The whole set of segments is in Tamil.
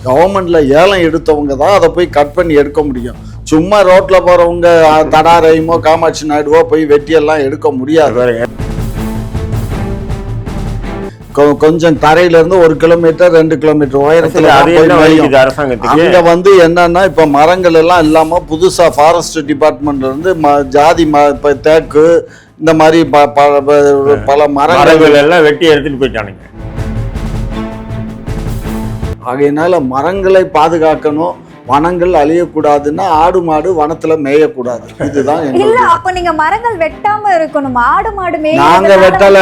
கவர்மெண்ட்ல ஏலம் எடுத்தவங்க தான் அதை போய் கட் பண்ணி எடுக்க முடியும். சும்மா ரோட்ல போறவங்க தடாரையுமோ காமாட்சி நாயுடுவோ போய் வெட்டியெல்லாம் எடுக்க முடியாது. கொஞ்சம் தரையில இருந்து 1 கிலோமீட்டர் 2 கிலோமீட்டர் உயரத்துல அங்க வந்து என்னன்னா இப்ப மரங்கள் எல்லாம் இல்லாம புதுசா ஃபாரஸ்ட் டிபார்ட்மெண்ட்ல இருந்து ஜாதி தேக்கு இந்த மாதிரி பல மரங்கள் எல்லாம் வெட்டி எடுத்துட்டு போயிட்டானுங்க. ஆகையினால மரங்களை பாதுகாக்கணும், வனங்கள் அழியக்கூடாதுன்னா ஆடு மாடு வனத்துல மேயக்கூடாது. இதுதான் இல்ல. அப்ப நீங்க மரங்கள் வெட்டாம இருக்கணும். ஆடு மாடு மேய நாங்க வெட்டல.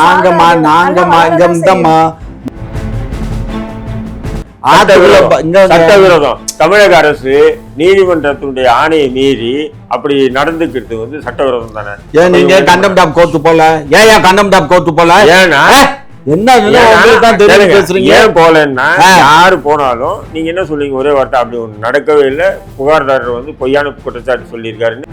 இங்கம்மா சட்டவிரோதம். தமிழக அரசு நீதிமன்றத்தினுடைய ஆணையை மீறி அப்படி நடந்துக்கிறது வந்து சட்டவிரோதம் தானே. ஏன் நீங்க கண்டெம்ட் ஆஃப் கோர்ட் போல? ஏன் கண்டெம்ட் ஆஃப் கோர்ட் போல? ஏன்னா என்ன பேசுறீங்க? ஏன் போலன்னா யாரு போனாலும் நீங்க என்ன சொல்றீங்க? ஒரே வார்த்தை அப்படி ஒண்ணு நடக்கவே இல்லை, புகார்தாரர் வந்து பொய்யான குற்றச்சாட்டு சொல்லியிருக்காருன்னு.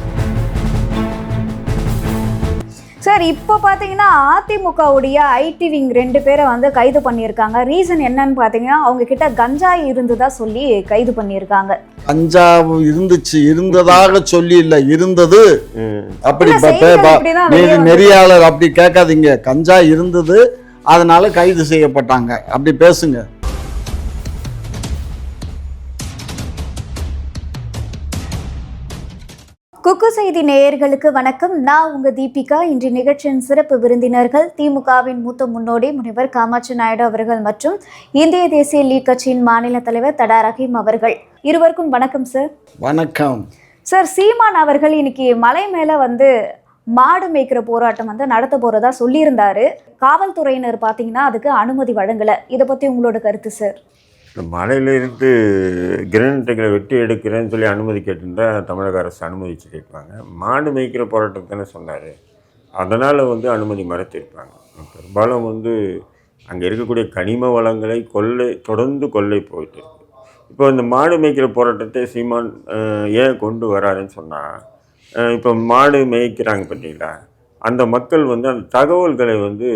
சார், இப்போ பார்த்தீங்கன்னா அதிமுகவுடைய ஐடி விங் 2 பேரை வந்து கைது பண்ணியிருக்காங்க. ரீசன் என்னன்னு பார்த்தீங்கன்னா அவங்க கிட்ட கஞ்சா இருந்ததா சொல்லி கைது பண்ணியிருக்காங்க. கஞ்சா இருந்ததாக சொல்லி இல்ல, இருந்தது. அப்படி நெறியாளர் அப்படி கேட்காதீங்க. கஞ்சா இருந்தது, அதனால கைது செய்யப்பட்டாங்க. அப்படி பேசுங்க. குக்கு செய்தி நேயர்களுக்கு வணக்கம். நான் உங்க தீபிகா. இன்று நிகழ்ச்சியின் சிறப்பு விருந்தினர்கள் திமுகவின் மூத்த முன்னோடி முனைவர் காமாட்சி நாயுடு அவர்கள் மற்றும் இந்திய தேசிய லீக் கட்சியின் மாநில தலைவர் தடா ரஹீம் அவர்கள். இருவருக்கும் வணக்கம் சார். வணக்கம் சார். சீமான் அவர்கள் இன்னைக்கு மலை மேல வந்து மாடு மேய்க்கிற போராட்டம் வந்து நடத்த போறதா சொல்லியிருந்தாரு. காவல்துறையினர் பார்த்தீங்கன்னா அதுக்கு அனுமதி வழங்கல. இதை பத்தி உங்களோட கருத்து சார்? மலையிலிருந்து கிரனேட்டுகளை வெட்டி எடுக்கிறேன்னு சொல்லி அனுமதி கேட்டிருந்தா தமிழக அரசு அனுமதிச்சுருப்பாங்க. மாடு மேய்க்கிற போராட்டம் தானே சொன்னார், அதனால் வந்து அனுமதி மறுத்திருப்பாங்க. பெரும்பாலும் வந்து அங்கே இருக்கக்கூடிய கனிம வளங்களை தொடர்ந்து கொள்ளை போயிட்டு இருக்கு. இப்போ இந்த மாடு மேய்க்கிற போராட்டத்தை சீமான் ஏன் கொண்டு வராருன்னு சொன்னால், இப்போ மாடு மேய்க்கிறாங்க பார்த்தீங்களா, அந்த மக்கள் வந்து அந்த தகவல்களை வந்து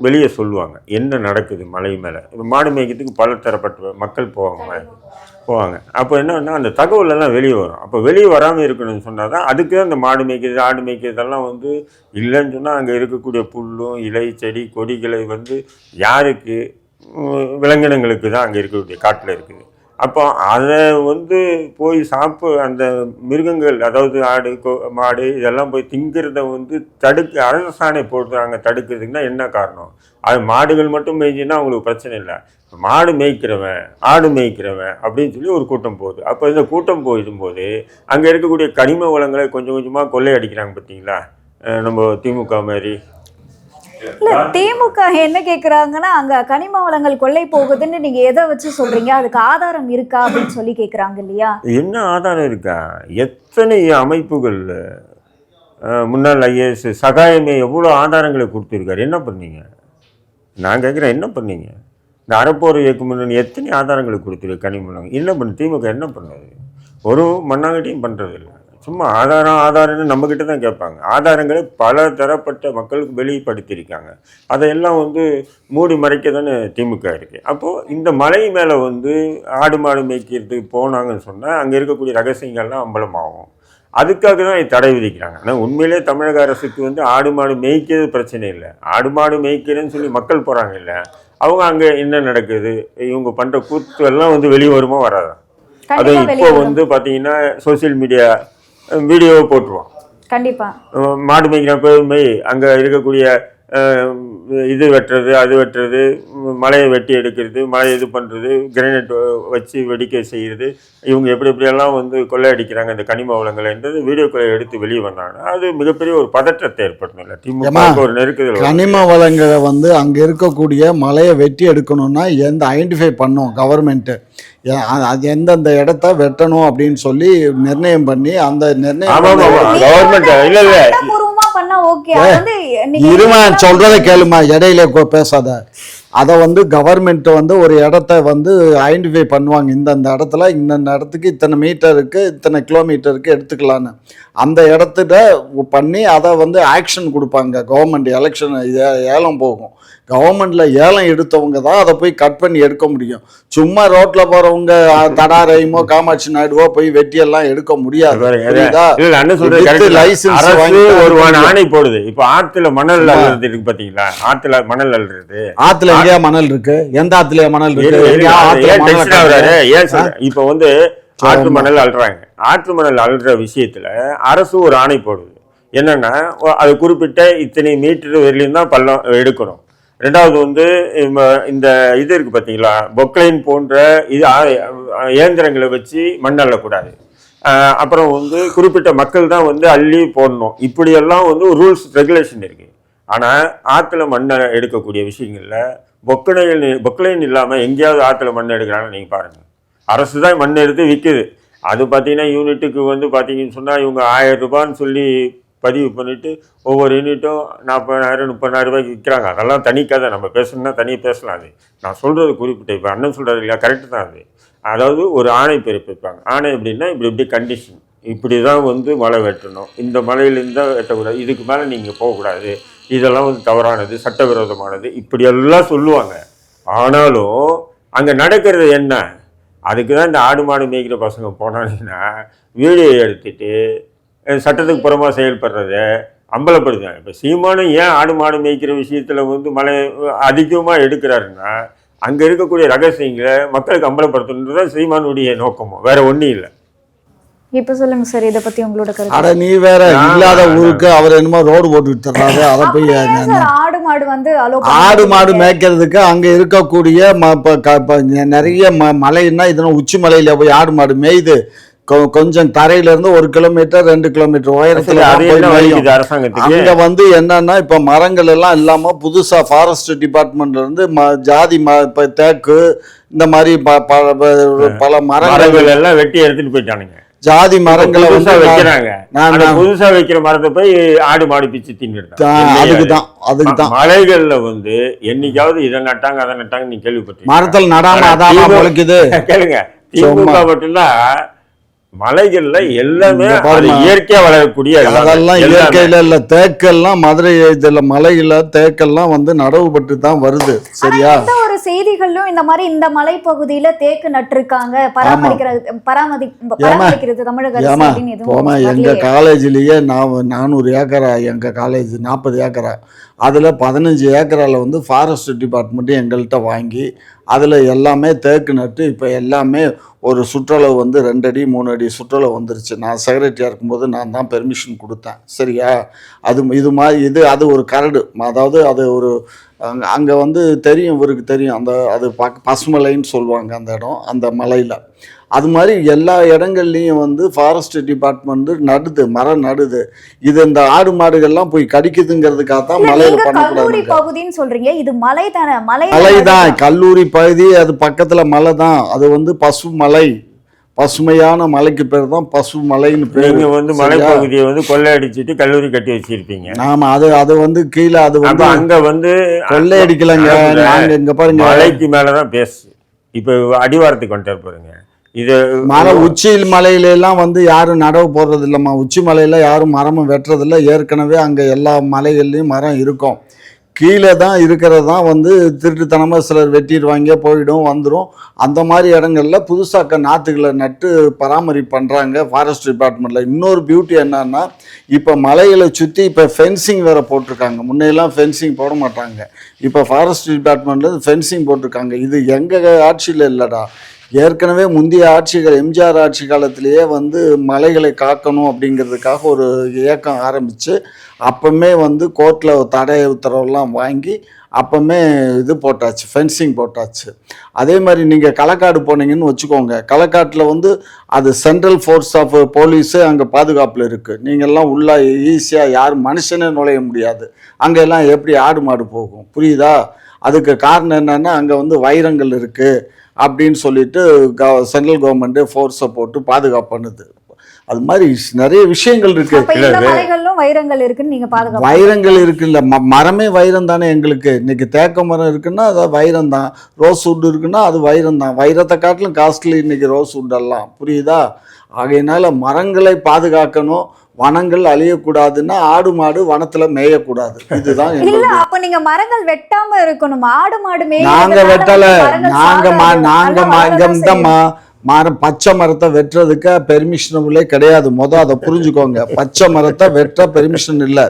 வெளியே சொல்லுவாங்க, என்ன நடக்குது மலை மேலே. இப்போ மாடு மேய்க்கிறதுக்கு பல தரப்பட்ட மக்கள் போவாங்க. அப்போ என்னன்னா அந்த தகவல் எல்லாம் வெளியே வரும். அப்போ வெளியே வராமல் இருக்கணும்னு சொன்னால் தான் அதுக்கு அந்த மாடு மேய்க்கிறது ஆடு மேய்க்கிறதெல்லாம் வந்து இல்லைன்னு சொன்னால் அங்கே இருக்கக்கூடிய புல்லும் இலை செடி கொடிகளை வந்து யாருக்கு, விலங்கினங்களுக்கு தான் அங்கே இருக்கக்கூடிய காட்டில் இருக்குது. அப்போ அதை வந்து போய் அந்த மிருகங்கள், அதாவது ஆடு மாடு இதெல்லாம் போய் திங்கிறத வந்து அரசாணை போடுறாங்க தடுக்கிறதுக்குன்னா என்ன காரணம்? அது மாடுகள் மட்டும் மேய்ஞ்சின்னா அவங்களுக்கு பிரச்சனை இல்லை, மாடு மேய்க்கிறவன் ஆடு மேய்க்கிறவன் அப்படின்னு சொல்லி ஒரு கூட்டம் போகுது. அப்போ இந்த கூட்டம் போயிடும்போது அங்கே இருக்கக்கூடிய கனிம வளங்களை கொஞ்சம் கொஞ்சமாக கொள்ளையடிக்கிறாங்க பார்த்தீங்களா, நம்ம திமுக மாதிரி. இல்ல, திமுக என்ன கேக்குறாங்கன்னா அங்க கனிம வளங்கள் கொள்ளை போகுதுன்னு நீங்க எதை வச்சு சொல்றீங்க? அதுக்கு ஆதாரம் இருக்கா அப்படின்னு சொல்லி கேக்குறாங்க இல்லையா? என்ன ஆதாரம் இருக்கா? எத்தனை அமைப்புகள், முன்னாள் ஐஏஎஸ் சகாயமே எவ்வளோ ஆதாரங்களை கொடுத்துருக்காரு. என்ன பண்ணீங்க? நான் கேட்குறேன், என்ன பண்ணீங்க? இந்த அறப்போர் இயக்க முன்னணி எத்தனை ஆதாரங்களை கொடுத்துருக்கு கனிம வளங்கள்? என்ன பண்ணு திமுக என்ன பண்ணது? ஒரு மண்ணாங்கட்டியும் பண்ணுறதில்லை. சும்மா ஆதாரம்னு நம்மக்கிட்ட தான் கேட்பாங்க. ஆதாரங்களை பல தரப்பட்ட மக்களுக்கு வெளிப்படுத்தியிருக்காங்க. அதையெல்லாம் வந்து மூடி மறைக்க தானே திமுக இருக்குது. அப்போது இந்த மலை மேலே வந்து ஆடு மாடு மேய்க்கிறதுக்கு போனாங்கன்னு சொன்னால் அங்கே இருக்கக்கூடிய ரகசியங்கள்லாம் அம்பலமாகும். அதுக்காக தான் தடை விதிக்கிறாங்க. ஆனால் உண்மையிலே தமிழக அரசுக்கு வந்து ஆடு மாடு மேய்க்கிறது பிரச்சனை இல்லை. ஆடு மாடு மேய்க்கிறேன்னு சொல்லி மக்கள் போகிறாங்க இல்லை, அவங்க அங்கே என்ன நடக்குது, இவங்க பண்ணுற கூத்து எல்லாம் வந்து வெளியே வருமா வராதா? அது இப்போ வந்து பார்த்தீங்கன்னா சோசியல் மீடியா வீடியோ போட்டுருவோம். கண்டிப்பா மாடு மேய்க்கிற மேய் அங்கே இருக்கக்கூடிய இது வெட்டுறது அது வெட்டுறது, மலையை வெட்டி எடுக்கிறது, மலையை இது பண்ணுறது, கிரனேட் வச்சு வெடிக்கை செய்கிறது, இவங்க எப்படியெல்லாம் வந்து கொள்ளையடிக்கிறாங்க இந்த கனிம வளங்கள்ன்றது வீடியோக்களை எடுத்து வெளியே வந்தாங்க. அது மிகப்பெரிய ஒரு பதற்றத்தை ஏற்படுத்தும் இல்லை திமுக ஒரு நெருக்கடி. கனிம வளங்களை வந்து அங்கே இருக்கக்கூடிய மலையை வெட்டி எடுக்கணும்னா ஐடென்டிஃபை பண்ணும் கவர்மெண்ட்டு, அது எந்தெந்த இடத்த வெட்டணும் அப்படின்னு சொல்லி நிர்ணயம் பண்ணி அந்த நிர்ணயம் சொல்றதை கேளுமா, இடையில பேசாத. அதை வந்து கவர்மெண்ட் வந்து ஒரு இடத்த வந்து ஐடென்டிஃபை பண்ணுவாங்க, இந்தந்த இடத்துல இந்தந்த இடத்துக்கு இத்தனை மீட்டருக்கு இத்தனை கிலோமீட்டருக்கு எடுத்துக்கலான்னு. அந்த இடத்துல பண்ணி அதை வந்து ஆக்ஷன் கொடுப்பாங்க. கவர்மெண்ட் எலெக்ஷன் ஏலம் போகும், கவர்மெண்ட்ல ஏலம் எடுத்தவங்க தான் அதை போய் கட் பண்ணி எடுக்க முடியும். சும்மா ரோட்ல போறவங்க தடாரையுமோ காமாட்சி நாயுடுவோ போய் வெட்டியெல்லாம் எடுக்க முடியாது. லைசன்ஸ் ஒரு ஆணை போடுது. இப்ப ஆத்துல மணல் அள்ளுறது இருக்கு பாத்தீங்களா, ஆத்துல மணல் அள்ளுறது, ஆத்துல எங்கேயா மணல் இருக்கு, எந்த ஆத்துல மணல் இருக்கு, இப்ப வந்து ஆற்று மணல் அள்ளுறாங்க. ஆற்று மணல் அள்ளுற விஷயத்துல அரசு ஒரு ஆணை போடுது. என்னன்னா அது குறிப்பிட்ட இத்தனை மீட்டர் வரையிலும் தான் பள்ளம் எடுக்கணும். ரெண்டாவது வந்து இந்த இது இருக்கு பார்த்தீங்களா, பொக்லைன் போன்ற இது இயந்திரங்களை வச்சு மண் அள்ளக்கூடாது. அப்புறம் வந்து குறிப்பிட்ட மக்கள் தான் வந்து அள்ளி போடணும். இப்படியெல்லாம் வந்து ரூல்ஸ் ரெகுலேஷன் இருக்கு. ஆனால் ஆற்றுல மண்ணை எடுக்கக்கூடிய விஷயங்கள்ல பொக்லைன் இல்லாமல் எங்கேயாவது ஆற்றுல மண் எடுக்கிறாங்கன்னு நீங்கள் பாருங்கள். அரசு தான் மண் எடுத்து விற்குது. அது பார்த்தீங்கன்னா யூனிட்டுக்கு வந்து பார்த்தீங்கன்னு சொன்னால் இவங்க 1000 ரூபான்னு சொல்லி பதிவு பண்ணிவிட்டு ஒவ்வொரு யூனிட்டும் 40,000 30,000 ரூபாய்க்கு விற்கிறாங்க. அதெல்லாம் தனி கதை, நம்ம பேசணும்னா தனியாக பேசலாம். அது நான் சொல்கிறது குறிப்பிட்ட, இப்போ அண்ணன் சொல்கிறது இல்லையா, கரெக்டு தான். அது அதாவது ஒரு ஆணை பிறப்பிப்பாங்க. ஆணை எப்படின்னா இப்படி கண்டிஷன், இப்படி தான் வந்து மழை வெட்டணும், இந்த மழையிலேருந்து வெட்டக்கூடாது, இதுக்கு மேலே நீங்கள் போகக்கூடாது, இதெல்லாம் வந்து தவறானது, சட்டவிரோதமானது, இப்படியெல்லாம் சொல்லுவாங்க. ஆனாலும் அங்கே நடக்கிறது என்ன? அதுக்கு தான் இந்த ஆடு மாடு மேய்க்கிற பசங்க போனாங்கன்னா வீடியோ எடுத்துட்டு சட்டத்துக்கு புறமா செயல்படுறத அம்பலப்படுத்துறாங்க. இப்போ சீமானும் ஏன் ஆடு மாடு மேய்க்கிற விஷயத்தில் வந்து மழை அதிகமாக எடுக்கிறாருன்னா அங்கே இருக்கக்கூடிய ரகசியங்களை மக்களுக்கு அம்பலப்படுத்தணுன்றது சீமானுடைய நோக்கமும், வேற ஒன்றும் இல்லை. இப்ப சொல்லுங்க சார், இதை பத்தி உங்களோட கருத்து. அட நீ வேற இல்லாத ஊருக்கு அவர் என்னமோ ரோடு போட்டு தர்றாரு. அதை போய் ஆடு மாடு வந்து ஆடு மாடு மேய்க்கிறதுக்கு அங்க இருக்கக்கூடிய நிறைய மலைன்னா இதெல்லாம் உச்சி மலையில போய் ஆடு மாடு மேய்து கொஞ்சம் தரையில இருந்து 1 கிலோமீட்டர் 2 கிலோமீட்டர் உயரத்துல அங்க வந்து என்னன்னா இப்ப மரங்கள் எல்லாம் இல்லாம புதுசா ஃபாரஸ்ட் டிபார்ட்மெண்ட்ல இருந்து ஜாதி தேக்கு இந்த மாதிரி பல மரங்கள் எல்லாம் வெட்டி எடுத்துட்டு போயிட்டானுங்க. ஜாதி மரங்களை வைக்கிறாங்க. புதுசா வைக்கிற மரத்தை போய் ஆடு மாடு பிச்சு தின்னுட்டான். அதுக்குதான் மலைகள்ல வந்து என்னைக்காவது இதை நட்டாங்க அதை நட்டாங்க நீ கேள்விப்பட்டு மரத்தில் நடாம அதான் முளைக்குது. கேளுங்க, திமுக மட்டும்தான் மலைகள்ல எல்லாமே இயற்கையா வளரக்கூடிய, அதெல்லாம் இயற்கையில இல்ல, தேக்கெல்லாம் மதுரை இதுல மலையில தேக்கெல்லாம் வந்து நடவுபட்டு தான் வருது. சரியா? ஒரு செய்திகளும் இந்த மாதிரி இந்த மலை பகுதியில தேக்கு நட்டிருக்காங்க, பராமரிக்கிறது தமிழக போமா. எங்க காலேஜ்லயே 400 ஏக்கரா, எங்க காலேஜ் 40 ஏக்கரா, அதில் 15 ஏக்கரால வந்து ஃபாரஸ்ட் டிபார்ட்மெண்ட்டு எங்கள்கிட்ட வாங்கி அதில் எல்லாமே தேக்கு நட்டு இப்போ எல்லாமே ஒரு சுற்றளவு வந்து 2 அடி 3 அடி சுற்றளவு வந்துருச்சு. நான் செக்ரட்டரியாக இருக்கும்போது நான் தான் பெர்மிஷன் கொடுத்தேன். சரியா? அது ஒரு கரடு, அதாவது அது ஒரு அங்கே வந்து தெரியும், இவருக்கு தெரியும், அது பசுமலைன்னு சொல்லுவாங்க அந்த இடம், அந்த மலையில். அது மாதிரி எல்லா இடங்கள்லையும் வந்து ஃபாரஸ்ட் டிபார்ட்மெண்ட் மரம் நடுது. இது இந்த ஆடு மாடுகள்லாம் போய் கடிக்குதுங்கிறதுக்காக தான் மலையில பகுதின்னு சொல்றீங்க. இது மலை தானே? மலை தான், கல்லூரி பகுதி, அது பக்கத்துல மலை தான். அது வந்து பசு மலை, பசுமையான மலைக்கு பேர் தான் பசு மலைன்னு பேர். நீங்க வந்து மலை பகுதியை வந்து கொள்ளையடிச்சிட்டு கல்லூரி கட்டி வச்சிருப்பீங்க. ஆமா, அது வந்து கீழே, அது வந்து அங்க வந்து கொள்ளையடிக்கலங்க. நாங்க இங்க பாருங்க, மலைக்கு மேலதான் பேசு. இப்ப அடிவாரத்துக்கு வந்துட்டு பாருங்க, இது உச்சியில் மலையில எல்லாம் வந்து யாரும் நடவு போடுறது இல்லைம்மா. உச்சி மலையில யாரும் மரமும் வெட்டுறதில்ல. ஏற்கனவே அங்க எல்லா மலைகள்லயும் மரம் இருக்கும். கீழே தான் இருக்கிறது தான் வந்து திருட்டுத்தனமாக சிலர் வெட்டிடுவாங்க, போயிடும், வந்துடும். அந்த மாதிரி இடங்கள்ல புதுசாக்க நாற்றுகளை நட்டு பராமரிப்பு பண்ணுறாங்க ஃபாரஸ்ட் டிபார்ட்மெண்ட்டில். இன்னொரு பியூட்டி என்னன்னா, இப்போ மலைகளை சுற்றி இப்போ ஃபென்சிங் வேறு போட்டிருக்காங்க. முன்னையெல்லாம் ஃபென்சிங் போட மாட்டாங்க, இப்போ ஃபாரஸ்ட் டிபார்ட்மெண்ட்டில் ஃபென்சிங் போட்டிருக்காங்க. இது எங்கள் ஆட்சியில் இல்லைடா, ஏற்கனவே முந்தைய ஆட்சிகள், எம்ஜிஆர் ஆட்சி காலத்திலேயே வந்து மலைகளை காக்கணும் அப்படிங்கிறதுக்காக ஒரு இயக்கம் ஆரம்பித்து அப்போமே வந்து கோர்ட்டில் தடை உத்தரவுலாம் வாங்கி அப்போமே இது போட்டாச்சு, ஃபென்சிங் போட்டாச்சு. அதே மாதிரி நீங்கள் களக்காடு போனீங்கன்னு வச்சுக்கோங்க, களக்காட்டில் வந்து அது சென்ட்ரல் ஃபோர்ஸ் ஆஃப் போலீஸு அங்கே பாதுகாப்பில் இருக்குது. நீங்கள்லாம் உள்ளே ஈஸியாக யாரும் மனுஷனே நுழைய முடியாது. அங்கெல்லாம் எப்படி ஆடு மாடு போகும்? புரியுதா? அதுக்கு காரணம் என்னென்னா, அங்கே வந்து வைரங்கள் இருக்குது அப்படின்னு சொல்லிட்டு சென்ட்ரல் கவர்மெண்ட்டே ஃபோர்ஸை போட்டு பாதுகாப்பு பண்ணுது. அது மாதிரி நிறைய விஷயங்கள் இருக்கு. வைரங்கள் இருக்குல்ல, மரமே வைரம் தானே எங்களுக்கு. இன்னைக்கு தேக்க மரம் இருக்குன்னா அது வைரம் தான், ரோஸ் வுட் இருக்குன்னா அது வைரம் தான். வைரத்தை காட்டிலும் காஸ்ட்லி இன்னைக்கு ரோஸ் வுட் எல்லாம். புரியுதா? ஆகையினால மரங்களை பாதுகாக்கணும். வனங்கள் அழியக்கூடாதுன்னா ஆடு மாடு வனத்துல மேயக்கூடாது. இதுதான் இல்ல எங்களுடைய- அப்ப நீங்க மரங்கள் வெட்டாம இருக்கணும். ஆடு மாடு மேய் நாங்க வெட்டல. மரம் பச்சை மரத்தை வெட்டுறதுக்கு பெர்மிஷனபிளே கிடையாது. அதை புரிஞ்சுக்கோங்க. பச்சை மரத்தை வெட்ட பெர்மிஷன் இல்ல.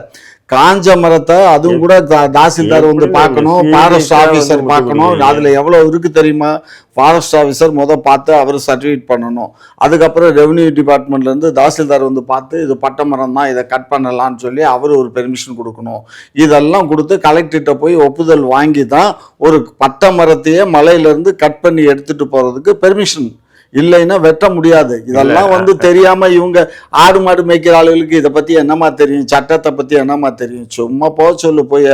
காஞ்ச மரத்தை அதுவும் கூட தாசில்தார் வந்து பார்க்கணும், ஃபாரஸ்ட் ஆபீசர் பார்க்கணும். அதுல எவ்வளவு இருக்கு தெரியுமா? ஃபாரஸ்ட் ஆபீசர் பார்த்து அவர் சர்டிஃபிகேட் பண்ணணும். அதுக்கப்புறம் ரெவன்யூ டிபார்ட்மெண்ட்ல இருந்து தாசில்தார் வந்து பார்த்து இது பட்டை மரம் தான், இதை கட் பண்ணலாம்னு சொல்லி அவர் ஒரு பெர்மிஷன் கொடுக்கணும். இதெல்லாம் கொடுத்து கலெக்டர்கிட்ட போய் ஒப்புதல் வாங்கி தான் ஒரு பட்டை மரத்தையே மலையில இருந்து கட் பண்ணி எடுத்துட்டு போறதுக்கு பெர்மிஷன். இல்லைன்னா வெட்ட முடியாது. இதெல்லாம் வந்து தெரியாம இவங்க ஆடு மாடு மேய்க்கிற ஆளுகளுக்கு இதை பத்தி என்னமா தெரியும், சட்டத்தை பத்தி என்னமா தெரியும்? சும்மா சொல்லு போய்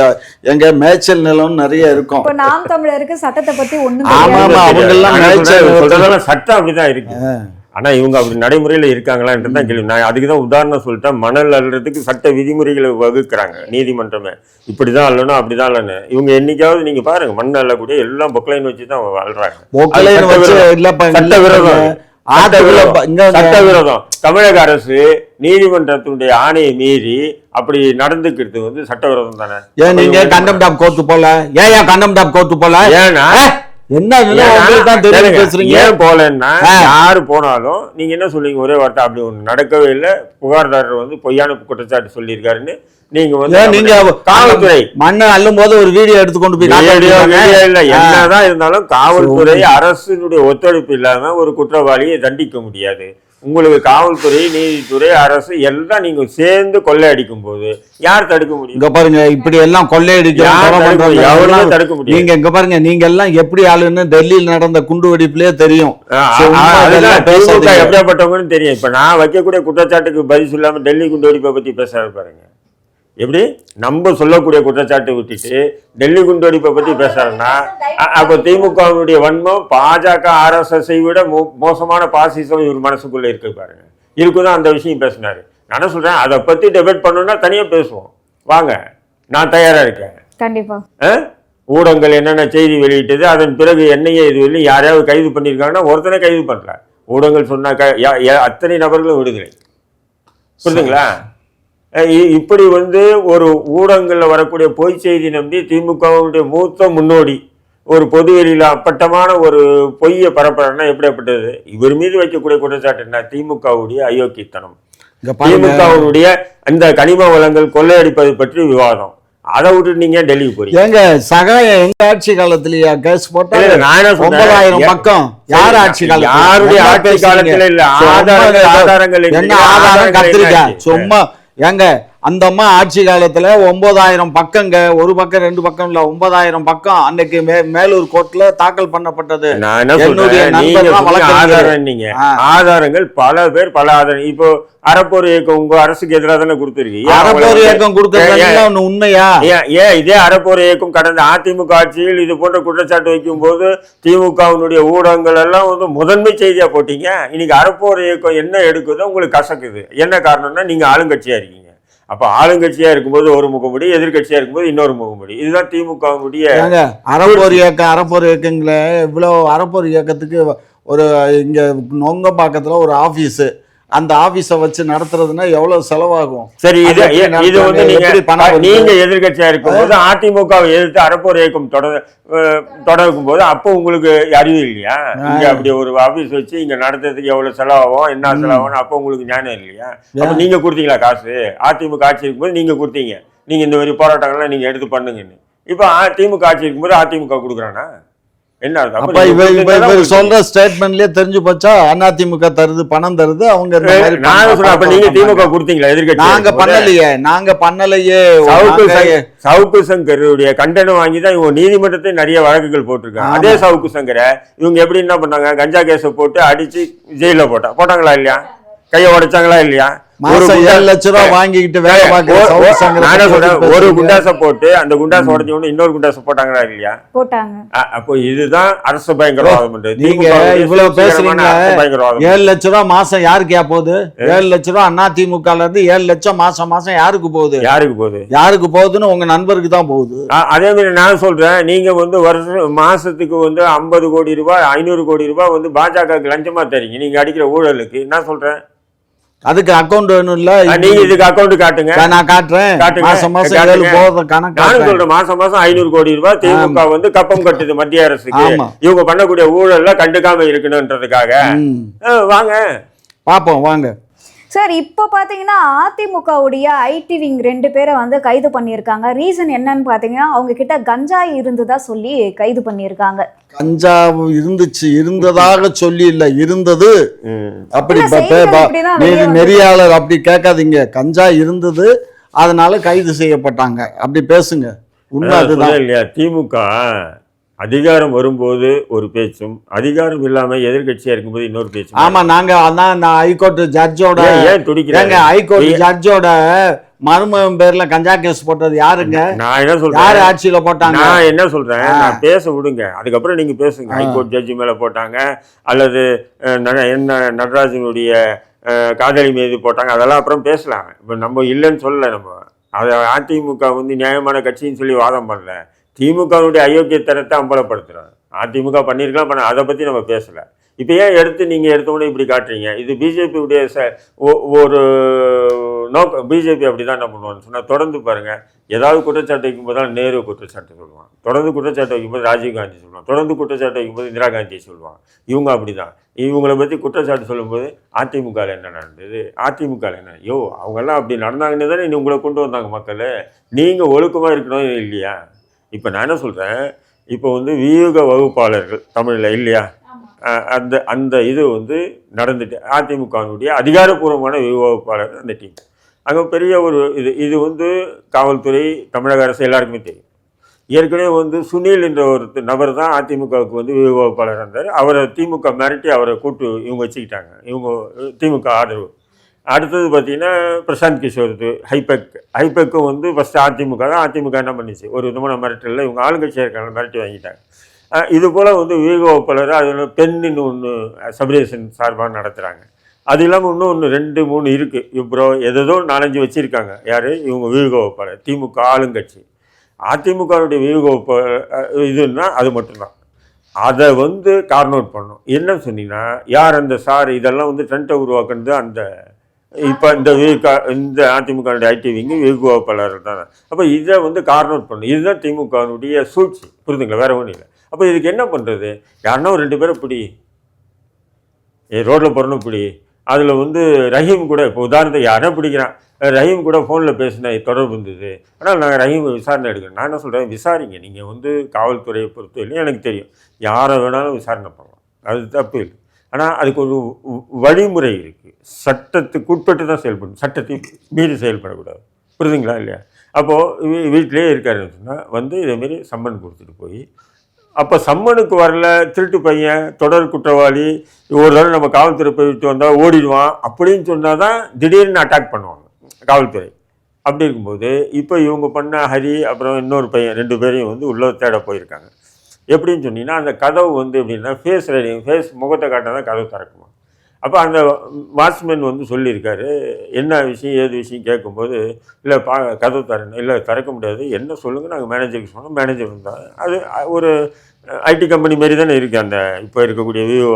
எங்க மேய்ச்சல் நிலம் நிறைய இருக்கும். இப்ப நாம் தமிழருக்கு சட்டத்தை பத்தி ஒண்ணும் ஆமா ஆமா, அவங்க எல்லாம் மேய்ச்சல் சட்டம் அப்படிதான் இருக்கு. ஆனா இவங்க அப்படி நடைமுறையில இருக்காங்களான்றது தான் கேள்வி. நான் அதுக்கு தான் உதாரணம் சொல்லிட்டேன். மணல் அள்ளுறதுக்கு சட்ட விதிமுறைகளை வகுக்கிறாங்க நீதிமன்றமே. இப்படிதான் அள்ளணும் அப்படிதான் அள்ளனு. இவங்க என்னைக்காவது நீங்க பாருங்க, மண் அள்ளக்கூடிய எல்லாம் பொக்லைன் வச்சு தான் அள்ளுறாங்க. சட்ட விரோதம், சட்ட விரோதம். தமிழக அரசு நீதிமன்றத்தினுடைய ஆணையை மீறி அப்படி நடந்துக்கிறது வந்து சட்டவிரோதம் தானே. ஏன் நீங்க கண்டெம்ட் ஆஃப் கோர்ட் போல? ஏன் கண்டெம்ட் ஆஃப் கோர்ட் போல? ஏன்னா என்ன பேசுறீங்க? ஏன் போலன்னா யாரு போனாலும் நீங்க என்ன சொல்லுவீங்க? ஒரே வார்த்தை, அப்படி ஒண்ணு நடக்கவே இல்லை, புகார்தாரர் வந்து பொய்யான குற்றச்சாட்டு சொல்லியிருக்காருன்னு நீங்க வந்து நீங்க காவல்துறை மண்ணை அள்ளும் போது ஒரு வீடியோ எடுத்துக்கொண்டு போய் இல்ல என்னதான் இருந்தாலும் காவல்துறை அரசினுடைய ஒத்துழைப்பு இல்லாம ஒரு குற்றவாளியை தண்டிக்க முடியாது. உங்களுக்கு காவல்துறை, நீதித்துறை, அரசு எல்லாம் நீங்க சேர்ந்து கொள்ளையடிக்கும் போது யார் தடுக்க முடியும்? இங்க பாருங்க, இப்படி எல்லாம் கொள்ளையடிக்க தடுக்க முடியும். நீங்க இங்க பாருங்க, நீங்க எல்லாம் எப்படி ஆளுன்னு டெல்லியில் நடந்த குண்டு வெடிப்புலயே தெரியும். எப்படியாப்பட்டவங்கன்னு தெரியும். இப்ப நான் வைக்கக்கூடிய குற்றச்சாட்டுக்கு பதில் சொல்லாம டெல்லி குண்டு வெடிப்பை பத்தி பேசுறாரு பாருங்க. எப்படி நம்ம சொல்லக்கூடிய குற்றச்சாட்டை விட்டுட்டு டெல்லி குண்டுவெடிப்பை பத்தி பேசுறாருன்னா அப்ப திமுகவுடைய வன்மம் பாஜக RSS விட மோசமான பாசிசம் இவர் மனசுக்குள்ள இருக்கு பாருங்க. இருக்குதான் அந்த விஷயம் பேசினாரு. நான் சொல்றேன், அதை பத்தி டிபேட் பண்ணணும்னா தனியா பேசுவோம். வாங்க, நான் தயாரா இருக்கேன். கண்டிப்பா. ஊடகங்கள் என்னென்ன செய்தி வெளியிட்டது, அதன் பிறகு என்னையே இது யாரையாவது கைது பண்ணியிருக்காங்கன்னா ஒருத்தனை கைது பண்ணல. ஊடகங்கள் சொன்னாக்க அத்தனை நபர்களும் விடுதலை. புரியுதுங்களா? இப்படி வந்து ஒரு ஊடகங்கள்ல வரக்கூடிய பொய் செய்தி நம்பி திமுகவுடைய மூத்த முன்னோடி ஒரு பொதுவெளியில அப்பட்டமான ஒரு பொய்யை பரப்புறன்னா எப்படிப்பட்டது? இவர் மீது வைக்கக்கூடிய குற்றச்சாட்டு என்ன? திமுகவுடைய அயோக்கியத்தனம், திமுகவுடைய அந்த கனிம வளங்கள் கொள்ளையடிப்பது பற்றி விவாதம். அதை விட்டு நீங்க டெல்லிக்கு போறீங்க. எங்க சகாயம் எங்க ஆட்சி காலத்திலயா கேஸ் போட்டா 9,000 பக்கம்? யார் ஆட்சி காலம்? யாருடைய ஆட்சி காலத்துல இல்ல. ஆதாரங்கள் என்ன ஆதாரம்? கத்திரிக்காய் சும்மா. ஏங்க அந்த அம்மா ஆட்சி காலத்துல 9,000 பக்கங்க, ஒரு பக்கம் 2 பக்கம் இல்ல, 9,000 பக்கம் அன்னைக்கு மேலூர் கோர்ட்ல தாக்கல் பண்ணப்பட்டது. ஆதாரங்கள் பல பேர் பல ஆதாரம். இப்போ அறப்போர் இயக்கம் உங்க அரசுக்கு எதிராக தானே கொடுத்துருக்கு. அறப்போர் இயக்கம் கொடுத்தது உண்மையா? ஏன் இதே அறப்போர் இயக்கம் கடந்த அதிமுக ஆட்சியில் இது போன்ற குற்றச்சாட்டு வைக்கும் போது திமுகவினுடைய ஊடகங்கள் எல்லாம் வந்து முதன்மை செய்தியா போட்டீங்க. இன்னைக்கு அறப்போர் இயக்கம் என்ன எடுக்குதோ உங்களுக்கு கசக்குது. என்ன காரணம்னா நீங்க ஆளுங்கட்சியா இருக்கீங்க. அப்ப ஆளுங்கட்சியா இருக்கும்போது ஒரு முகமுடி, எதிர்கட்சியா இருக்கும்போது இன்னொரு முகமுடி. இதுதான் திமுகவுடைய அறப்போர் இயக்கம். அறப்போர் இயக்கங்கள இவ்வளவு அறப்போர் இயக்கத்துக்கு ஒரு இங்க நொங்கம்பாக்கத்துல ஒரு ஆபீஸ், அந்த ஆபீஸை வச்சு நடத்துறதுன்னா எவ்வளவு செலவாகும்? சரி, இது வந்து நீங்க எதிர்கட்சியா இருக்கும்போது அதிமுகவை எதிர்த்து அறப்போர் இயக்கம் தொடரும் போது அப்போ உங்களுக்கு அறிவு இல்லையா? இங்க அப்படி ஒரு ஆபீஸ் வச்சு இங்க நடத்துறதுக்கு எவ்வளவு செலவாகும், என்ன செலவாகும், அப்போ உங்களுக்கு ஞானம் இல்லையா? அப்ப நீங்க கொடுத்தீங்களா காசு? அதிமுக ஆட்சி இருக்கும்போது நீங்க கொடுத்தீங்க, நீங்க இந்த மாதிரி போராட்டங்கள்லாம் நீங்க எடுத்து பண்ணுங்கன்னு. இப்ப திமுக ஆட்சி இருக்கும்போது அதிமுக கொடுக்குறானா? என்ன சொல்ற ஸ்டேட்மெண்ட்லயே தெரிஞ்சு போச்சா அதிமுக தருது, பணம் தருது. அவங்க நீங்க திமுக கொடுத்தீங்களா? எதிர்கட்சி நாங்க பண்ணலையே. சவுக்கு சங்கருடைய கண்டனம் வாங்கிதான் இவங்க நீதிமன்றத்தை நிறைய வழக்குகள் போட்டிருக்காங்க. அதே சவுக்கு சங்கரை இவங்க எப்படி என்ன பண்ணாங்க? கஞ்சா கேஸை போட்டு அடிச்சு ஜெயில போட்டாங்களா இல்லையா? கையை உடைச்சாங்களா இல்லையா? 7 லட்சம் ரூபாய் வாங்கிக்கிட்டு வேலை பார்க்க ஒரு குண்டாசை போட்டு அந்த குண்டாசை உடஞ்ச உடனே இன்னொரு குண்டாசை போட்டாங்களா இல்லையா? போட்டாங்க. அப்போ இதுதான் அரசு பயங்கரவாதம். நீங்க இவ்வளவு பேசுறீங்க. 7 லட்சம் ரூபாய் மாசம் யாருக்கு போகுது? 7 லட்சம் ரூபாய் அதிமுகல இருந்து 7 லட்சம் மாசம் யாருக்கு போகுது? யாருக்கு போகுதுன்னு உங்க நண்பருக்கு தான் போகுது. அதே மாதிரி நான் சொல்றேன், நீங்க வந்து மாசத்துக்கு வந்து 50 கோடி ரூபாய் 500 கோடி ரூபாய் வந்து பாஜக லஞ்சமா தரீங்க நீங்க அடிக்கிற ஊழலுக்கு. நான் சொல்றேன், அதுக்கு அக்கௌண்ட் வேணும் இல்ல? நீங்க இதுக்கு அக்கௌண்ட் காட்டுங்க. நான் காட்டுறேன். மாசம் மாசம் 7 போதும் கணக்கு. நானும் சொல்றேன், மாசம் 500 கோடி ரூபாய் திமுக வந்து கப்பம் கட்டுது மத்திய அரசுக்கு. இவங்க பண்ணக்கூடிய ஊழல்ல கண்டுக்காம இருக்கணும்ன்றதுக்காக. வாங்க பாப்போம் வாங்க சார். இப்போ பார்த்தீங்கன்னா அதிமுகவுடைய ஐடி விங் 2 பேரை வந்து கைது பண்ணியிருக்காங்க. ரீசன் என்னன்னு பார்த்தீங்கன்னா அவங்க கிட்ட கஞ்சா இருந்ததா சொல்லி கைது பண்ணியிருக்காங்க. கஞ்சா இருந்ததாக சொல்லி இல்ல, இருந்தது. அப்படி நெறியாளர் அப்படி கேட்காதீங்க. கஞ்சா இருந்தது, அதனால கைது செய்யப்பட்டாங்க. அப்படி பேசுங்க. உண்மை அதுதான் இல்லையா? திமுக அதிகாரம் வரும்போது ஒரு பேச்சும், அதிகாரம் இல்லாம எதிர்கட்சியா இருக்கும்போது இன்னொரு பேச்சும். ஆமா, நாங்க அதான் ஹைகோர்ட் ஜட்ஜோட ஏன் துடிக்கிறாங்க? ஹைகோர்ட் ஜட்ஜோட மருமகன் பேர்ல கஞ்சா கேஸ் போட்டது யாருங்க? நான் என்ன சொல்றேன், யாரு ஆட்சியில போட்டாங்க? நான் என்ன சொல்றேன், நான் பேச விடுங்க, அதுக்கப்புறம் நீங்க பேசுங்க. ஹைகோர்ட் ஜட்ஜி மேல போட்டாங்க, அல்லது என்ன நடராஜனுடைய காதலி மீது போட்டாங்க, அதெல்லாம் அப்புறம் பேசலாம். இப்ப நம்ம இல்லைன்னு சொல்லல. நம்ம அதை அதிமுக வந்து நியாயமான கட்சின்னு சொல்லி வாதம் பண்ணல. திமுகவுடைய அயோக்கியத்தனத்தை அம்பலப்படுத்துகிறோம். அதிமுக பண்ணியிருக்கலாம், அதை பற்றி நம்ம பேசலை. இப்போ ஏன் நீங்கள் எடுத்தோடனே இப்படி காட்டுறீங்க? இது பிஜேபியுடைய ஒரு நோக்கம். பிஜேபி அப்படி தான் என்ன பண்ணுவான்னு சொன்னால், தொடர்ந்து பாருங்கள், ஏதாவது குற்றச்சாட்டு வைக்கும்போது தான் நேரு குற்றச்சாட்டு சொல்லுவான், தொடர்ந்து குற்றச்சாட்டு வைக்கும்போது ராஜீவ்காந்தி சொல்லுவான், தொடர்ந்து குற்றச்சாட்டு வைக்கும்போது இந்திரா காந்தியை சொல்லுவான். இவங்க அப்படி தான். இவங்களை பற்றி குற்றச்சாட்டு சொல்லும்போது அதிமுகவில் என்ன நடந்தது, அதிமுகவில் என்ன, அவங்கெல்லாம் அப்படி நடந்தாங்கன்னு தானே உங்களை கொண்டு வந்தாங்க மக்கள். நீங்கள் ஒழுக்கமாக இருக்கணும் இல்லையா? இப்போ நான் என்ன சொல்கிறேன், இப்போ வந்து வியூக வகுப்பாளர்கள் தமிழில் இல்லையா, அந்த இது வந்து நடந்துட்டு அதிமுகவினுடைய அதிகாரப்பூர்வமான வியூக வகுப்பாளர் அந்த டீம். அங்கே பெரிய ஒரு இது வந்து காவல்துறை, தமிழக அரசு எல்லாருக்குமே தெரியும். ஏற்கனவே வந்து சுனில் என்ற ஒரு நபர் தான் அதிமுகவுக்கு வந்து வியூக வகுப்பாளர் இருந்தார். அவரை திமுக மிரட்டி அவரை கூட்டு இவங்க வச்சுக்கிட்டாங்க, இவங்க திமுக ஆதரவு. அடுத்தது பார்த்தீங்கன்னா பிரசாந்த் கிஷோர், ஹைபெக்கும் வந்து ஃபஸ்ட்டு அதிமுக தான். அதிமுக என்ன பண்ணிச்சு, ஒரு விதமான மிரட்டலில் இவங்க ஆளுங்கட்சியாக இருக்காங்க, மிரட்டி வாங்கிட்டாங்க. இது போல் வந்து வியூக வகுப்பாளர், அதில் பெண்ணுன்னு ஒன்று சபரேஷன் சார்பாக நடத்துகிறாங்க. அது இல்லாமல் இன்னும் 2, 3 இருக்குது. இப்போ ஏதோ 4-5 வச்சுருக்காங்க. யார் இவங்க வியூக வகுப்பாளர், திமுக ஆளுங்கட்சி. அதிமுகவுடைய வியூக வகுப்பாளர் இதுன்னா அது மட்டும்தான். அதை வந்து கார்ன் அவுட் பண்ணணும். என்ன சொன்னீங்கன்னா, யார் அந்த சார், இதெல்லாம் வந்து ட்ரெண்டை உருவாக்குறது அந்த இப்போ இந்த அதிமுகவுடைய ஐடி விங்கு வியூக வகுப்பாளர் தானே. அப்போ இதை வந்து கார்ன் அவுட் பண்ணணும். இதுதான் திமுகவுடைய சூழ்ச்சி. புரிதுங்களா? வேற ஒன்றும் இல்லை. அப்போ இதுக்கு என்ன பண்ணுறது? யாருன்னா ஒரு 2 பேரை பிடி, ரோட்டில் போகிறணும் பிடி. அதில் வந்து ரஹீம் கூட, இப்போ உதாரணத்தை யாரா பிடிக்கிறான், ரஹீம் கூட ஃபோனில் பேசின தொடர்பு இருந்தது. ஆனால் நாங்கள் ரஹீம் விசாரணை எடுக்கிறோம். நான் என்ன சொல்கிறேன், விசாரிங்க. நீங்கள் வந்து காவல்துறையை பொறுத்தவரையிலும் எனக்கு தெரியும், யாரை வேணாலும் விசாரணை பண்ணலாம், அது தப்பு இல்லை. ஆனால் அதுக்கு ஒரு வழிமுறை இருக்குது. சட்டத்துக்கு உட்பட்டு தான் செயல்படணும், சட்டத்தை மீறி செயல்படக்கூடாது. புரியுதுங்களா இல்லையா? அப்போது வீட்டிலே இருக்காருன்னு சொன்னால் வந்து இதேமாரி சம்மன் கொடுத்துட்டு போய், அப்போ சம்மனுக்கு வரல, திருட்டு பையன், தொடர் குற்றவாளி, ஒரு தடவை நம்ம காவல்துறை போயிட்டு வந்தால் ஓடிடுவான் அப்படின்னு சொன்னால் தான் திடீர்னு அட்டாக் பண்ணுவாங்க காவல்துறை. அப்படி இருக்கும்போது இப்போ இவங்க பண்ண ஹரி, அப்புறம் இன்னொரு பையன், 2 பேரையும் வந்து உள்ளே தேட போயிருக்காங்க. எப்படின்னு சொன்னீங்கன்னா, அந்த கதவு வந்து எப்படின்னா ஃபேஸ் முகத்தை காட்டினா தான் கதவு திறக்குமா. அப்போ அந்த வாட்ச்மேன் வந்து சொல்லியிருக்காரு, என்ன விஷயம் ஏது விஷயம் கேட்கும்போது, இல்லை கதவு தரணும், இல்லை திறக்க முடியாது, என்ன சொல்லுங்கள், நாங்கள் மேனேஜருக்கு சொன்னோம், மேனேஜர் இருந்தால் அது ஒரு ஐடி கம்பெனி மாரி தானே இருக்குது அந்த இப்போ இருக்கக்கூடிய விவோ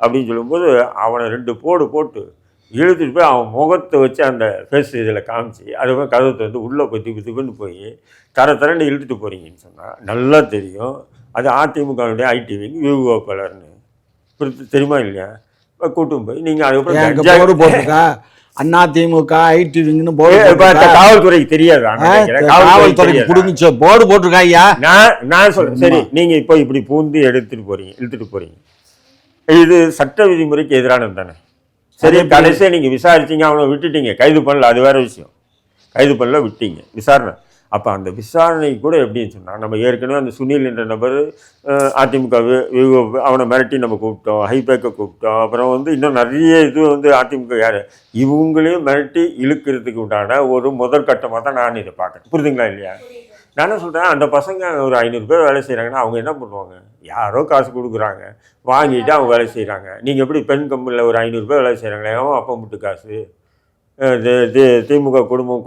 அப்படின்னு சொல்லும்போது, அவனை 2 போட்டு இழுத்துட்டு போய் அவன் முகத்தை வச்சு அந்த ஃபேஸ் இதில் காமிச்சு, அதுக்கப்புறம் கதவை வந்து உள்ளே போய் திப்புன்னு போய் தரன்னு இழுத்துட்டு போகிறீங்கன்னு சொன்னால் நல்லா தெரியும் அது அதிமுகவுடைய ஐடி விங் வியூக வகுப்பாளர்னு. தெரியுமா இல்லையா? கூட்டும் போய் நீங்கள் அதுக்கப்புறம் போர்டு போட்டுருக்கா, அதிமுக ஐடி விங்னு காவல்துறைக்கு தெரியாது, காவல்துறைக்கு புரிஞ்சுச்சோ போர்டு போட்டிருக்கா ஐயா. நான் சொல்றேன், சரி நீங்கள் இப்போ இப்படி பூந்து இழுத்துட்டு போறீங்க, இது சட்ட விதிமுறைக்கு எதிரானது தானே. சரி, கடைசியாக நீங்கள் விசாரிச்சிங்க, அவனை விட்டுட்டீங்க, கைது பண்ணல, அது வேறு விஷயம். கைது பண்ணல, விட்டீங்க, விசாரணை. அப்போ அந்த விசாரணை கூட எப்படின்னு சொன்னால், நம்ம ஏற்கனவே அந்த சுனில் என்ற நபர் அதிமுக அவனை மிரட்டி நம்ம கூப்பிட்டோம், ஹைபேக்கை கூப்பிட்டோம், அப்புறம் வந்து இன்னும் நிறைய இது வந்து அதிமுக யார் இவங்களையும் மிரட்டி இழுக்கிறதுக்கு உண்டான ஒரு முதற்கட்டமாக தான் நான் இதை பார்க்குறேன். புரியுதுங்களா இல்லையா? நான் என்ன சொல்கிறேன், அந்த பசங்க ஒரு 500 பேர் வேலை செய்கிறாங்கன்னா அவங்க என்ன பண்ணுவாங்க, யாரோ காசு கொடுக்குறாங்க, வாங்கிட்டு அவங்க வேலை செய்கிறாங்க. நீங்கள் எப்படி பெண் கம்பெனியில் ஒரு 500 பேர் வேலை செய்கிறாங்களே, அவன் அப்போ மட்டும் காசு திமுக குடும்பம்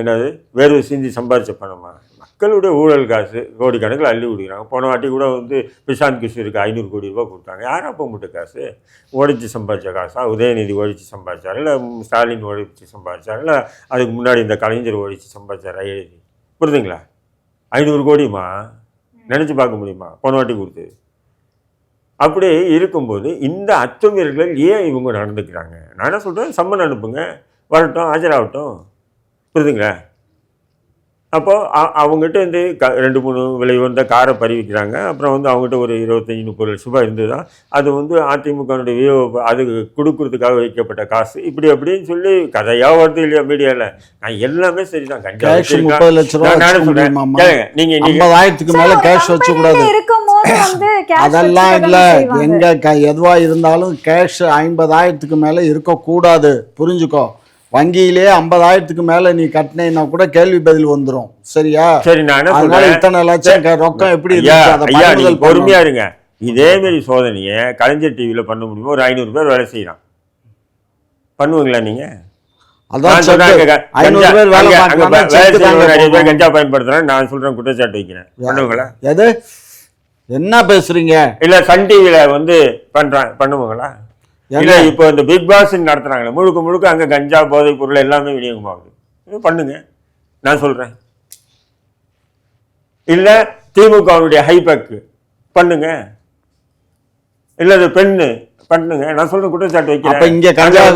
என்னது வேர்வை சிந்தி சம்பாரிச்ச பணமா? மக்களுடைய ஊழல் காசு கோடிக்கணக்கில் அள்ளி விடுகிறாங்க. போன வாட்டி கூட வந்து பிரசாந்த் கிஷோருக்கு 500 கோடி ரூபா கொடுத்தாங்க. யாரும் அப்போ மட்டும் காசு ஓடிச்சு சம்பாதிச்ச காசா? உதயநிதி ஒழிச்சு சம்பாதிச்சார், இல்லை ஸ்டாலின் ஒழிச்சு சம்பாதிச்சார், இல்லை அதுக்கு முன்னாடி இந்த கலைஞர் ஒழிச்சு சம்பாதிச்சார் எழுதி? புரியுதுங்களா? 500 கோடிமா நினச்சி பார்க்க முடியுமா போன வாட்டி கொடுத்து? அப்படி இருக்கும்போது இந்த அத்துமீறல்கள் ஏன் இவங்க நடந்துக்கிறாங்க? நான் என்ன சொல்கிறேன், சம்மன் அனுப்புங்க, வரட்டும், ஆஜராகட்டும். புரியுதுங்களா? அப்போது அவங்ககிட்ட வந்து 2-3 விலை வந்த காரை பறிவிக்கிறாங்க. அப்புறம் வந்து அவங்ககிட்ட ஒரு 25-30 லட்ச ரூபாய் இருந்தது தான். அது வந்து அதிமுகனுடைய அது கொடுக்கறதுக்காக வைக்கப்பட்ட காசு, இப்படி அப்படின்னு சொல்லி கதையாக வருது இல்லையா மீடியாவில். நான் எல்லாமே சரி தான், கண்டிப்பாக கேஷ் 30 லட்ச ரூபா நீங்கள் 50,000க்கு மேலே கேஷ் வச்சுக்கூடாது. அதெல்லாம் இல்லை, எங்கே எதுவாக இருந்தாலும் கேஷ் 50,000க்கு மேலே இருக்கக்கூடாது. புரிஞ்சுக்கோ. வங்கியிலே 50,000க்கு மேல நீ கட்டினா கூட கேள்வி பதில் வந்துடும். சரியா? சரி, நான் இத்தனை லட்சம் ரொக்கம் எப்படி பொறுமையா இருங்க. இதே மாதிரி சோதனையை கலைஞர் டிவியில பண்ண முடியுமா? ஒரு 500 பேர் வேலை செய்யலாம், பண்ணுவீங்களா நீங்க? நிறைய பேர் கஞ்சா பயன்படுத்துறேன் நான் சொல்றேன், குற்றச்சாட்டு வைக்கிறேன், பண்ணுவீங்களா? எது என்ன பேசுறீங்க? இல்ல சன் டிவியில வந்து பண்ணுவாங்களா? இல்லை இப்போ இந்த பிக் பாஸ் நடத்துகிறாங்களே, முழுக்க முழுக்க அங்கே கஞ்சா போதைப் பொருள் எல்லாமே விநியோகமாகுது. பண்ணுங்க, நான் சொல்கிறேன். இல்லை திமுகவுடைய ஹைபேக் பண்ணுங்க, இல்லை அது பெண்ணு பண்ணுங்க, நான் சொல்கிறேன், குற்றச்சாட்டு வைக்கிறேன். இங்கே அங்கே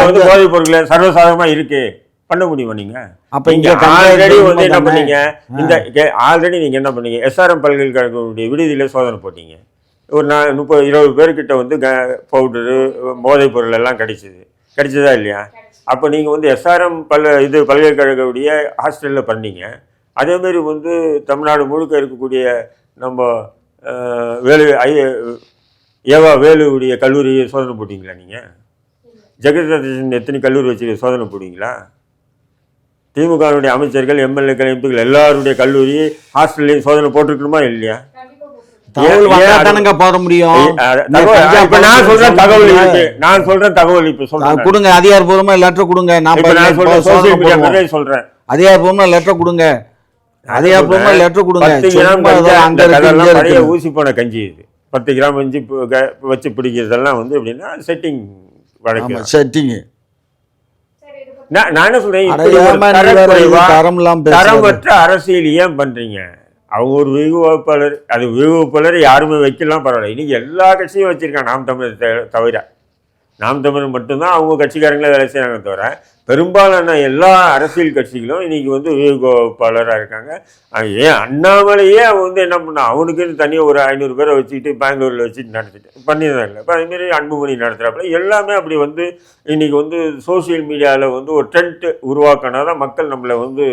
வந்து போதைப் பொருட்கள் சர்வசாதாரணமாக இருக்கு, பண்ண முடியுமா நீங்க? அப்போ இங்கே ஆல்ரெடி வந்து என்ன பண்ணீங்க, ஆல்ரெடி நீங்கள் என்ன பண்ணீங்க, எஸ்ஆர்எம் பல்கலைக்கழகத்துடைய விடுதியில சோதனை போட்டீங்க. ஒரு 30-20 பேர்கிட்ட வந்து பவுடரு போதைப் பொருள் எல்லாம் கிடைச்சதா இல்லையா? அப்போ நீங்கள் வந்து எஸ்ஆர்எம் பல்கலைக்கழகவுடைய ஹாஸ்டலில் பண்ணீங்க. அதேமாரி வந்து தமிழ்நாடு முழுக்க இருக்கக்கூடிய நம்ம வேலுவுடைய கல்லூரியை சோதனை போட்டிங்களா? நீங்கள் ஜெகதீசன் எத்தனை கல்லூரி வச்சு சோதனை போடுவீங்களா? திமுகவுடைய அமைச்சர்கள், எம்எல்ஏக்கள், எம்பிக்கள் எல்லாருடைய கல்லூரி ஹாஸ்டல்லையும் சோதனை போட்டிருக்கணுமா இல்லையா? போட முடியும். நான் சொல்றேன் தகவல் இப்ப சொல்றேன், கொடுங்க, அதிகாரப்பூர்வமா லெட்டர் கொடுங்க. நான் சொல்றேன் அதிகாரப்பூர்வமா லெட்டர் கொடுங்க, அதிகாரப்பூர்வமா லெட்டர் கொடுங்க. நிறைய ஊசி போன கஞ்சி இது. 10 கிராம் கஞ்சி வச்சு பிடிக்கிறதெல்லாம் வந்து எப்படின்னா செட்டிங் வழக்கு, செட்டிங். நான் என்ன சொல்றேன், தரமற்ற அரசியல் ஏன் பண்றீங்க? அவங்க ஒரு வியூகப்பாளர், அது வியூகப்பாளர் யாருமே வைக்கலாம் பரவாயில்ல. இன்னைக்கு எல்லா கட்சியும் வச்சிருக்காங்க, நாம் தமிழர் தவிர. நாம் தமிழர் மட்டும்தான் அவங்க கட்சிக்காரங்களே வேலை செய்யறாங்க தவிர பெரும்பாலான எல்லா அரசியல் கட்சிகளும் இன்னைக்கு வந்து வியூகப்பாளராக இருக்காங்க. ஏன் அண்ணாமலையே அவன் வந்து என்ன பண்ணான், அவனுக்குன்னு தனியாக ஒரு 500 பேரை வச்சுக்கிட்டு பெங்களூரில் வச்சுட்டு நடத்திட்டு பண்ணியிருந்தாங்க. இப்போ அதுமாரி அன்புமணி நடத்துகிறாப்புல எல்லாமே அப்படி வந்து இன்றைக்கி வந்து சோசியல் மீடியாவில் வந்து ஒரு ட்ரெண்ட் உருவாக்கினா தான் மக்கள் நம்மளை வந்து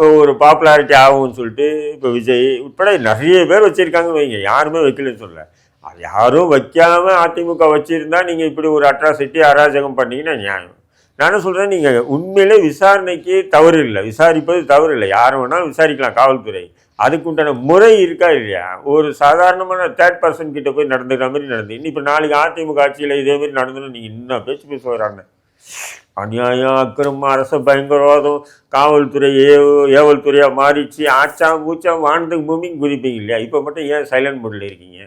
ஒரு பாப்புலாரிட்டி ஆகும்னு சொல்லிட்டு இப்போ விஜய் உட்பட நிறைய பேர் வச்சுருக்காங்கன்னு வைங்க, யாருமே வைக்கலன்னு சொல்ல. அது யாரும் வைக்காமல் அதிமுக வச்சுருந்தா நீங்கள் இப்படி ஒரு அட்ராசிட்டி அராஜகம் பண்ணிங்கன்னா நியாயம். நான் சொல்கிறேன், நீங்கள் உண்மையிலே விசாரணைக்கு தவறு இல்லை, விசாரிப்பது தவறு இல்லை, யாரும் வேணாலும் விசாரிக்கலாம் காவல்துறை. அதுக்கு உண்டான முறை இருக்கா இல்லையா? ஒரு சாதாரணமான தேர்ட் பர்சன் கிட்ட போய் நடந்துக்கிற மாதிரி நடந்து இப்போ நாளைக்கு அதிமுக ஆட்சியில் இதேமாரி நடந்துன்னு நீங்கள் இன்னும் பேச்சு வராங்க. அநியாயம், அக்கிரமம், அரச பயங்கரவாதம், காவல்துறை ஏவல் துறையாக மாறிச்சு, ஆச்சா மூச்சா வாழ்ந்துக்கு பூமிக்கு குறிப்பீங்க இல்லையா? இப்போ மட்டும் ஏன் சைலண்ட் மோடில் இருக்கீங்க?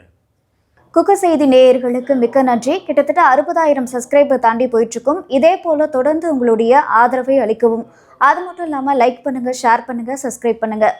குக்கு செய்தி நேயர்களுக்கு மிக்க நன்றி. கிட்டத்தட்ட 60,000 சப்ஸ்கிரைபர் தாண்டி போயிட்டுருக்கும். இதே போல் தொடர்ந்து உங்களுடைய ஆதரவை அளிக்கவும். அது மட்டும் இல்லாமல் லைக் பண்ணுங்கள், ஷேர் பண்ணுங்கள், சப்ஸ்கிரைப் பண்ணுங்கள்.